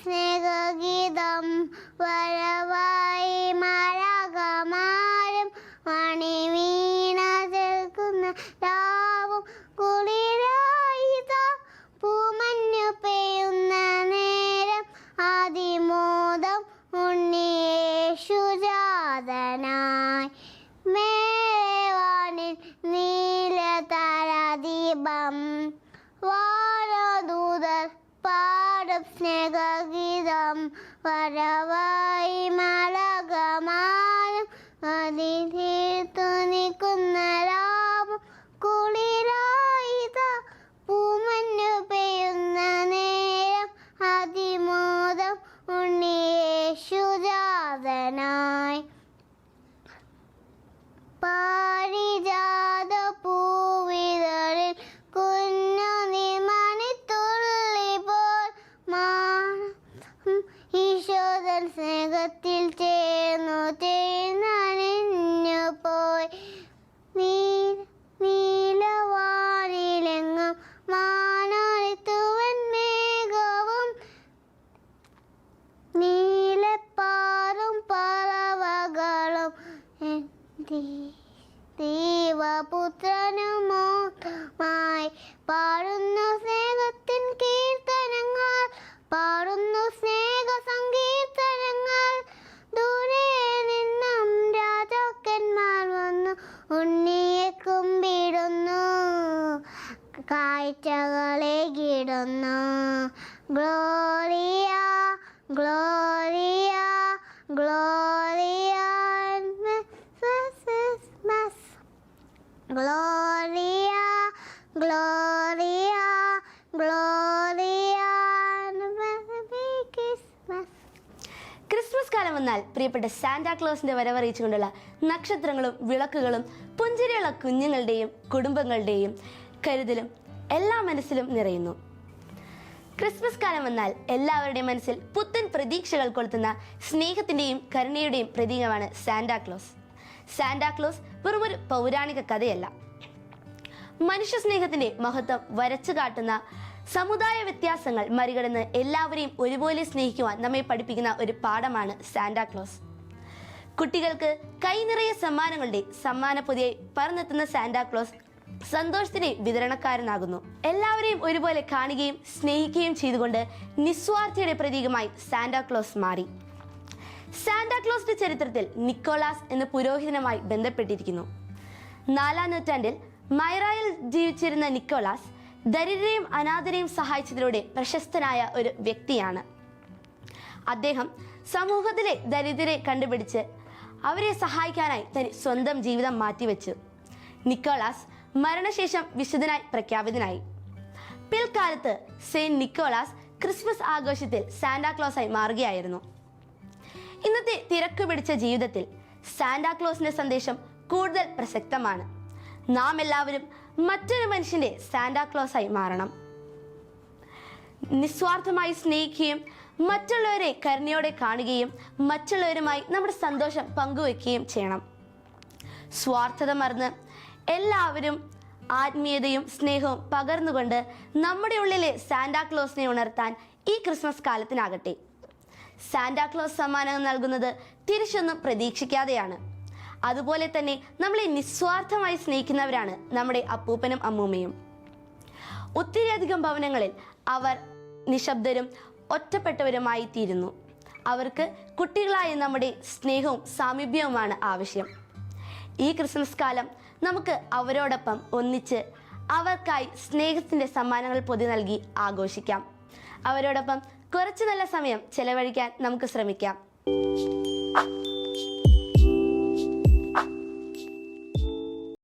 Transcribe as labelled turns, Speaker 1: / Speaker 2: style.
Speaker 1: സ്നേഹഗീതം വരവായി മാലാഖമാരും മണിവീണ ചേർക്കുന്ന രാവും കുളിരായിതാ പൂമഞ്ഞു പെയ്യുന്ന നേരം അതിമോദം ഉണ്ണിയേശുജാതനായി മേവാനിൽ നീലതാരാദീപം വാനദൂതർ പാടും സ്നേഹഗീതം വരവായി മാലാഖമാരും അതിതീർത്തു നിൽക്കുന്ന രാവും കുളിരായിതാ പൂമഞ്ഞു പെയ്യുന്ന നേരം അതിമോദം ഉണ്ണിയേശുജാതനായി പാരിജാത പൂവിതളിൽ കുഞ്ഞു നിമണിത്തുള്ളി പോൽ ഈശോദൻ സ്നേഹത്തിൽ ചേർന്നു ചേർന്നണിഞ്ഞു പോയി നീലവാനിലെങ്ങും മാനൊലിത്തുവൻ മേഘവും നീലപ്പാറും പറവകളും ദൈവപുത്രനുമോമായി പാടുന്നു സ്നേഹത്തിൻ കീർത്തനങ്ങൾ പാടുന്നു സ്നേഹ സങ്കീർത്തനങ്ങൾ ദൂരെ നിന്നും രാജാക്കന്മാർ വന്നു ഉണ്ണിയെ കുമ്പിടുന്നു കാഴ്ചകളെ കിടുന്നു gloria gloria gloria gloria gloria gloria.
Speaker 2: Christmas കാലം വന്നാൽ പ്രിയപ്പെട്ട സാന്റാക്ലോസിന്റെ വരവറിയിച്ചുകൊണ്ടുള്ള നക്ഷത്രങ്ങളും വിളക്കുകളും പുഞ്ചിരിയുള്ള കുഞ്ഞുങ്ങളുടെയും കുടുംബങ്ങളുടെയും കരുതലും എല്ലാ മനസ്സിലും നിറയുന്നു. ക്രിസ്മസ് കാലം വന്നാൽ എല്ലാവരുടെയും മനസ്സിൽ പുത്തൻ പ്രതീക്ഷകൾ കൊളുത്തുന്ന സ്നേഹത്തിന്റെയും കരുണയുടെയും പ്രതീകമാണ് സാന്റാക്ലോസ്. സാന്റാക്ലോസ് വെറുമൊരു പൗരാണിക കഥയല്ല, മനുഷ്യ സ്നേഹത്തിന്റെ മഹത്വം വരച്ചു കാട്ടുന്ന, സമുദായ വ്യത്യാസങ്ങൾ മറികടന്ന് എല്ലാവരെയും ഒരുപോലെ സ്നേഹിക്കുവാൻ നമ്മെ പഠിപ്പിക്കുന്ന ഒരു പാഠമാണ് സാന്റാക്ലോസ്. കുട്ടികൾക്ക് കൈനിറയെ സമ്മാനങ്ങളുടെ സമ്മാനപ്പൊതിയായി പറന്നെത്തുന്ന സാന്റാക്ലോസ് സന്തോഷത്തിന്റെ വിതരണക്കാരനാകുന്നു. എല്ലാവരെയും ഒരുപോലെ കാണുകയും സ്നേഹിക്കുകയും ചെയ്തുകൊണ്ട് നിസ്വാർത്ഥയുടെ പ്രതീകമായി സാന്റാക്ലോസ് മാറി. സാന്റാക്ലോസിന്റെ ചരിത്രത്തിൽ നിക്കോളാസ് എന്ന പുരോഹിതനുമായി ബന്ധപ്പെട്ടിരിക്കുന്നു. 4-ാം നൂറ്റാണ്ടിൽ മൈറായിൽ ജീവിച്ചിരുന്ന നിക്കോളാസ് ദരിദ്രരെയും അനാഥരെയും സഹായിച്ചതിലൂടെ പ്രശസ്തനായ ഒരു വ്യക്തിയാണ്. അദ്ദേഹം സമൂഹത്തിലെ ദരിദ്രരെ കണ്ടുപിടിച്ച് അവരെ സഹായിക്കാനായി തന്റെ സ്വന്തം ജീവിതം മാറ്റിവെച്ചു. നിക്കോളാസ് മരണശേഷം വിശുദ്ധനായി പ്രഖ്യാപിതനായി. പിൽക്കാലത്ത് സെയിന്റ് നിക്കോളാസ് ക്രിസ്മസ് ആഘോഷത്തിൽ സാന്റാക്ലോസായി മാറുകയായിരുന്നു. ഇന്നത്തെ തിരക്ക് പിടിച്ച ജീവിതത്തിൽ സാന്റാക്ലോസിന്റെ സന്ദേശം കൂടുതൽ പ്രസക്തമാണ്. നാം എല്ലാവരും മറ്റൊരു മനുഷ്യന്റെ സാന്റാക്ലോസായി മാറണം. നിസ്വാർത്ഥമായി സ്നേഹിക്കുകയും മറ്റുള്ളവരെ കരുണയോടെ കാണുകയും മറ്റുള്ളവരുമായി നമ്മുടെ സന്തോഷം പങ്കുവെക്കുകയും ചെയ്യണം. സ്വാർത്ഥത മറന്ന് എല്ലാവരും ആത്മീയതയും സ്നേഹവും പകർന്നുകൊണ്ട് നമ്മുടെ ഉള്ളിലെ സാന്റാക്ലോസിനെ ഉണർത്താൻ ഈ ക്രിസ്മസ് കാലത്തിനാകട്ടെ. സാന്റാക്ലോസ് സമ്മാനങ്ങൾ നൽകുന്നത് തിരിച്ചൊന്നും പ്രതീക്ഷിക്കാതെയാണ്. അതുപോലെ തന്നെ നമ്മളെ നിസ്വാർത്ഥമായി സ്നേഹിക്കുന്നവരാണ് നമ്മുടെ അപ്പൂപ്പനും അമ്മൂമ്മയും. ഒത്തിരിയധികം ഭവനങ്ങളിൽ അവർ നിശബ്ദരും ഒറ്റപ്പെട്ടവരുമായി തീരുന്നു. അവർക്ക് കുട്ടികളായ നമ്മുടെ സ്നേഹവും സാമീപ്യവുമാണ് ആവശ്യം. ഈ ക്രിസ്മസ് കാലം നമുക്ക് അവരോടൊപ്പം ഒന്നിച്ച് അവർക്കായി സ്നേഹത്തിന്റെ സമ്മാനങ്ങൾ പൊതി നൽകി ആഘോഷിക്കാം. അവരോടൊപ്പം കുറച്ച് നല്ല സമയം ചെലവഴിക്കാൻ നമുക്ക് ശ്രമിക്കാം.